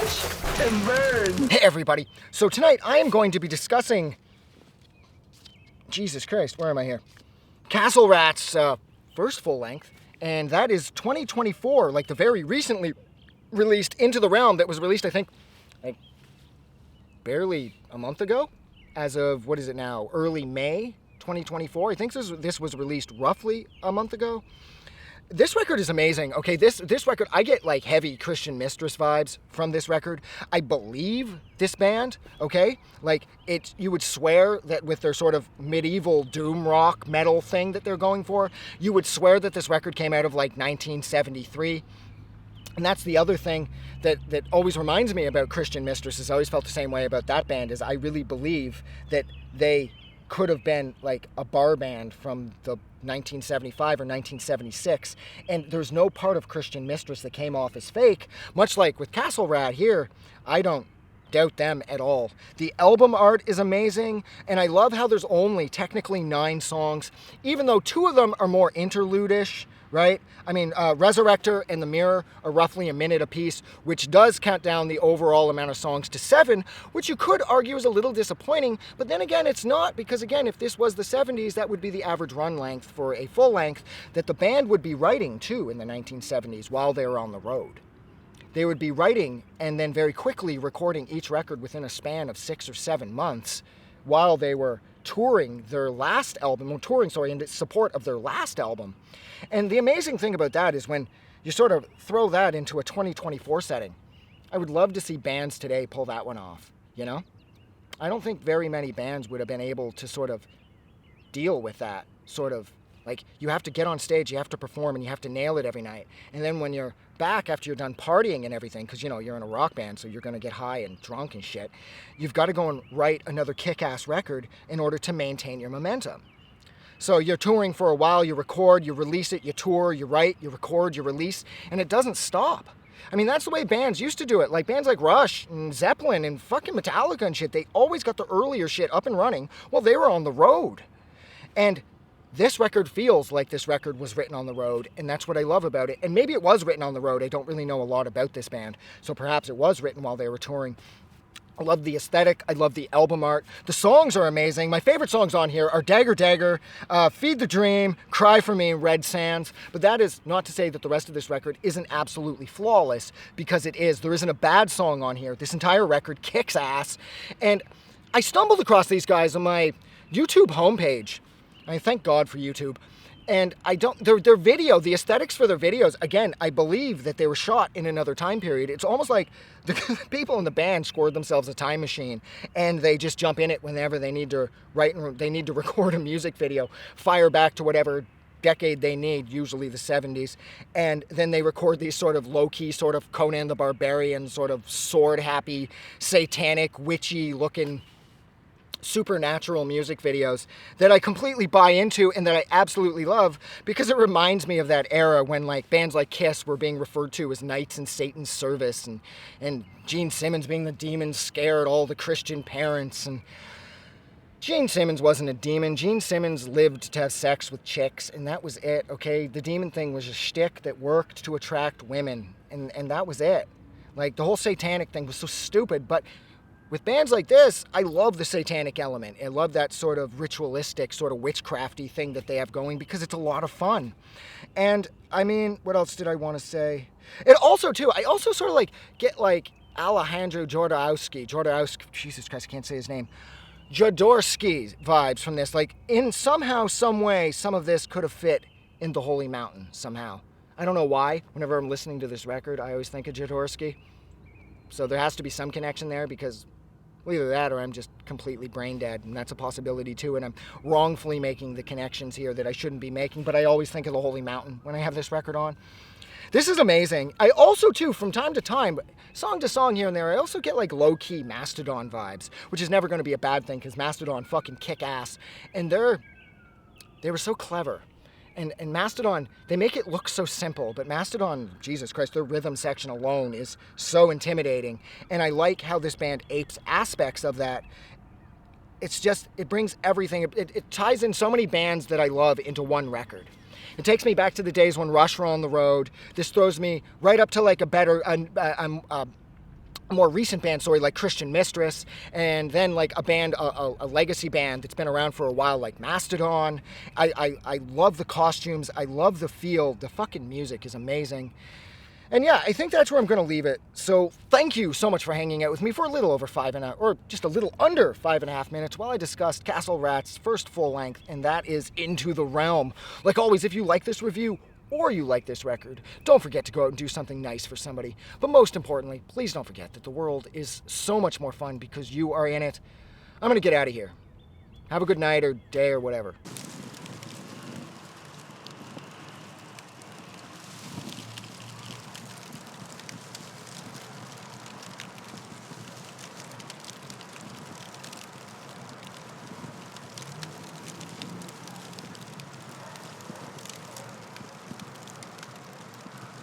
Crash and burn. Hey everybody, so tonight I am going to be discussing, Jesus Christ, where am I here? Castle Rat's first full length, and that is 2024, like the very recently released Into the Realm that was released, I think, like barely a month ago, as of, what is it now, early May 2024. I think this was released roughly a month ago. This record is amazing. Okay, this record, I get like heavy Christian Mistress vibes from this record. I believe this band, okay? Like, you would swear that with their sort of medieval doom rock metal thing that they're going for, you would swear that this record came out of like 1973. And that's the other thing that always reminds me about Christian Mistresses. I always felt the same way about that band, is I really believe that they could have been like a bar band from the 1975 or 1976, and there's no part of Christian Mistress that came off as fake, much like with Castle Rat here. I don't doubt them at all. The album art is amazing, and I love how there's only technically 9 songs, even though 2 of them are more interlude-ish, right? I mean, Resurrector and The Mirror are roughly a minute apiece, which does count down the overall amount of songs to 7, which you could argue is a little disappointing, but then again, it's not, because again, if this was the 70s, that would be the average run length for a full length that the band would be writing too in the 1970s while they were on the road. They would be writing and then very quickly recording each record within a span of 6 or 7 months while they were touring their last album, in support of their last album. And the amazing thing about that is when you sort of throw that into a 2024 setting, I would love to see bands today pull that one off, you know? I don't think very many bands would have been able to sort of deal with that sort of, like, you have to get on stage, you have to perform, and you have to nail it every night. And then when you're back after you're done partying and everything, because, you know, you're in a rock band, so you're going to get high and drunk and shit, you've got to go and write another kick-ass record in order to maintain your momentum. So you're touring for a while, you record, you release it, you tour, you write, you record, you release, and it doesn't stop. I mean, that's the way bands used to do it. Like bands like Rush and Zeppelin and fucking Metallica and shit, they always got the earlier shit up and running while they were on the road. And this record feels like this record was written on the road, and that's what I love about it. And maybe it was written on the road. I don't really know a lot about this band, so perhaps it was written while they were touring. I love the aesthetic. I love the album art. The songs are amazing. My favorite songs on here are Dagger Dagger, Feed the Dream, Cry for Me, and Red Sands. But that is not to say that the rest of this record isn't absolutely flawless, because it is. There isn't a bad song on here. This entire record kicks ass. And I stumbled across these guys on my YouTube homepage. I thank God for YouTube. And their video, the aesthetics for their videos, again, I believe that they were shot in another time period. It's almost like the people in the band scored themselves a time machine, and they just jump in it whenever they need to write and they need to record a music video, fire back to whatever decade they need, usually the 70s, and then they record these sort of low-key, sort of Conan the Barbarian, sort of sword-happy, satanic, witchy-looking supernatural music videos that I completely buy into and that I absolutely love, because it reminds me of that era when like bands like Kiss were being referred to as knights in Satan's service, and Gene Simmons being the demon scared all the Christian parents. And Gene Simmons wasn't a demon. Gene Simmons lived to have sex with chicks, and that was it, okay? The demon thing was a shtick that worked to attract women, and that was it. Like, the whole satanic thing was so stupid, but with bands like this, I love the satanic element. I love that sort of ritualistic, sort of witchcrafty thing that they have going, because it's a lot of fun. And, I mean, what else did I want to say? It also, too, I also sort of, like, get, like, Alejandro Jodorowsky, Jesus Christ, I can't say his name, Jodorowsky vibes from this. Like, in somehow, some way, some of this could have fit in The Holy Mountain, somehow. I don't know why. Whenever I'm listening to this record, I always think of Jodorowsky. So there has to be some connection there, because well, either that or I'm just completely brain dead, and that's a possibility too, and I'm wrongfully making the connections here that I shouldn't be making, but I always think of The Holy Mountain when I have this record on. This is amazing. I also, too, from time to time, song to song here and there, I also get like low-key Mastodon vibes, which is never going to be a bad thing, because Mastodon fucking kick ass, and they were so clever. And Mastodon, they make it look so simple, but Mastodon, Jesus Christ, their rhythm section alone is so intimidating. And I like how this band apes aspects of that. It's just, it brings everything, it ties in so many bands that I love into one record. It takes me back to the days when Rush were on the road. This throws me right up to like a better, more recent band, sorry, like Christian Mistress, and then like a band, a legacy band that's been around for a while, like Mastodon. I love the costumes. I love the feel. The fucking music is amazing. And yeah, I think that's where I'm going to leave it. So thank you so much for hanging out with me for a little over or just a little under 5.5 minutes while I discussed Castle Rat's first full length, and that is Into the Realm. Like always, if you like this review, or you like this record, don't forget to go out and do something nice for somebody. But most importantly, please don't forget that the world is so much more fun because you are in it. I'm going to get out of here. Have a good night or day or whatever.